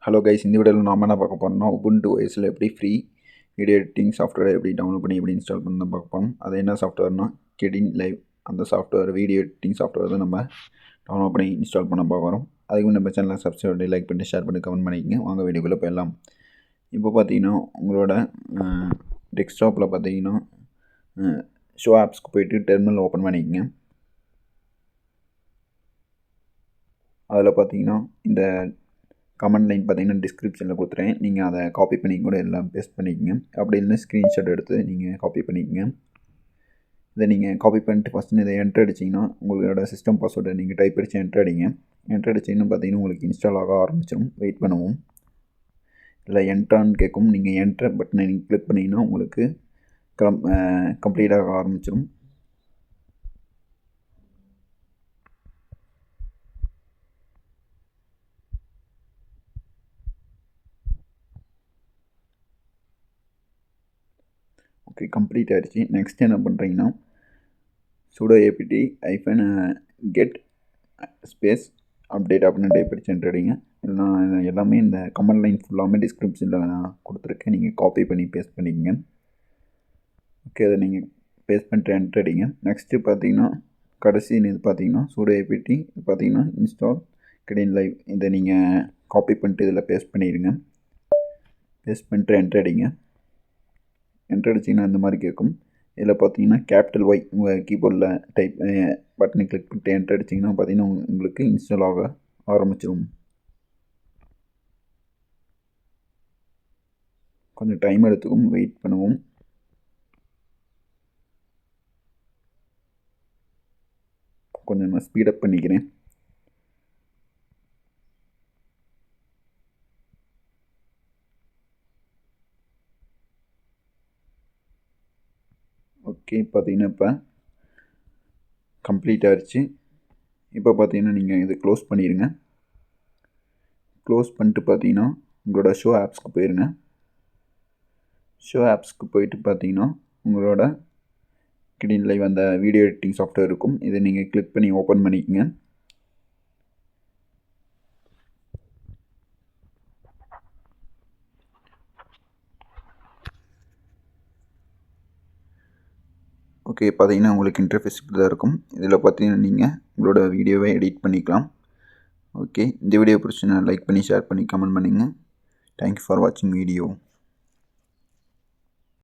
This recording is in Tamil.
ஹலோ கைஸ், இந்த வீடியோவில் நாம் என்ன பார்க்க போகிறோம்னா உபுண்டு OSல எப்படி ஃப்ரீ வீடியோ எடிட்டிங் சாஃப்ட்வேர் எப்படி டவுன்லோட் பண்ணி எப்படி இன்ஸ்டால் பண்ணி தான் பார்க்க போகிறோம். அது என்ன சாஃப்ட்வேர்னா kdenlive அந்த சாஃப்ட்வேர் வீடியோ எடிட்டிங் சாஃப்ட்வேர் தான் நம்ம டவுன்லோட் பண்ணி இன்ஸ்டால் பண்ண பார்க்குறோம். அதுக்கு நம்ம சேனலில் சப்ஸ்கிரைப் பண்ணி லைக் பண்ணி ஷேர் பண்ணி கமெண்ட் பண்ணிக்கங்க. வாங்க வீடியோக்குள்ளே போயிடலாம். இப்போ பார்த்தீங்கன்னா உங்களோட டெஸ்க்டாப்பில் பார்த்தீங்கன்னா ஷோ ஆப்ஸ்க்கு போய்ட்டு டெர்மினல் ஓப்பன் பண்ணிக்கங்க. அதில் பார்த்தீங்கன்னா இந்த கமெண்ட் லைன் பார்த்தீங்கன்னா டிஸ்கிரிப்ஷனில் கொடுத்துறேன். நீங்கள் அதை காப்பி பண்ணி கூட எல்லாம் பேஸ்ட் பண்ணிக்கங்க. அப்படி இல்லைன்னா ஸ்க்ரீன்ஷாட் எடுத்து நீங்கள் காப்பி பண்ணிக்கங்க. இதை நீங்கள் காப்பி பண்ணிட்டு ஃபஸ்ட்டு இதை என்ட்ரு அடிச்சிங்கன்னா உங்களோட சிஸ்டம் பாஸ்வேர்டை நீங்கள் டைப் அடித்து என்ட்ரு அடிங்க. என்ட்ரு அடிச்சிங்கன்னா பார்த்தீங்கன்னா உங்களுக்கு இன்ஸ்டால் ஆக ஆரம்பிச்சிடும். வெயிட் பண்ணுவோம். இல்லை என்ட்ரான்னு கேட்கும். நீங்கள் என்ட்ரு பட்டனை நீங்கள் கிளிக் பண்ணிங்கன்னா உங்களுக்கு கம்ப்ளீட் ஆக ஆரம்பிச்சிடும். ஓகே, கம்ப்ளீட் ஆகிடுச்சு. நெக்ஸ்ட் என்ன பண்ணுறீங்கன்னா sudo apt-get ஸ்பேஸ் அப்டேட் அப்படின்னு டைப் அடிச்சு என்ட்ரு அடிங்க. இல்லைனா எல்லாமே இந்த கமெண்ட் லைன் ஃபுல்லாமே டிஸ்கிரிப்ஷனில் நான் கொடுத்துருக்கேன். நீங்கள் காப்பி பண்ணி பேஸ்ட் பண்ணிக்கங்க. ஓகே, அதை நீங்கள் பேஸ்ட் பண்ணிட்டு என்ட்ரு அடிங்க. நெக்ஸ்ட்டு பார்த்தீங்கன்னா கடைசி இது பார்த்தீங்கன்னா sudo apt பார்த்தீங்கன்னா இன்ஸ்டால் kdenlive இதை நீங்கள் காப்பி பண்ணிட்டு இதில் பேஸ்ட் பண்ணிடுங்க. பேஸ்ட் பண்ணிட்டு என்ட்ரு அடிங்க. என்ட்ரு அடிச்சிங்கன்னா இந்த மாதிரி கேட்கும். இதில் பார்த்தீங்கன்னா கேபிட்டல் ஒய் உங்கள் கீபோர்டில் டைப் பட்டனை கிளிக் பண்ணிட்டு என்ட்ரு அடிச்சிங்கன்னா பார்த்தீங்கன்னா உங்களுக்கு இன்ஸ்டால் ஆக ஆரம்பிச்சிடும். கொஞ்சம் டைம் எடுத்துக்கும், வெயிட் பண்ணுவோம். கொஞ்சம் நான் ஸ்பீடப் பண்ணிக்கிறேன். ஓகே, பார்த்தீங்கன்னா இப்போ கம்ப்ளீட் ஆகிடுச்சு. இப்போ பார்த்தீங்கன்னா நீங்கள் இது க்ளோஸ் பண்ணிடுங்க. க்ளோஸ் பண்ணிட்டு பார்த்தீங்கன்னா உங்களோட ஷோ ஆப்ஸ்க்கு போயிடுங்க. ஷோ ஆப்ஸ்க்கு போயிட்டு பார்த்தீங்கன்னா உங்களோட kdenlive அந்த வீடியோ எடிட்டிங் சாஃப்ட்வேர் இருக்கும். இதை நீங்கள் கிளிக் பண்ணி ஓப்பன் பண்ணிக்கங்க. ஓகே, பார்த்தீங்கன்னா உங்களுக்கு இன்டர்ஃபேஸ் இப்படி தான் இருக்கும். இதில் பார்த்தீங்கன்னா நீங்கள் உங்களோட வீடியோவை எடிட் பண்ணிக்கலாம். ஓகே, இந்த வீடியோ பிடிச்சினா லைக் பண்ணி ஷேர் பண்ணி கமெண்ட் பண்ணுங்கள். தேங்க்யூ ஃபார் வாட்சிங் வீடியோ.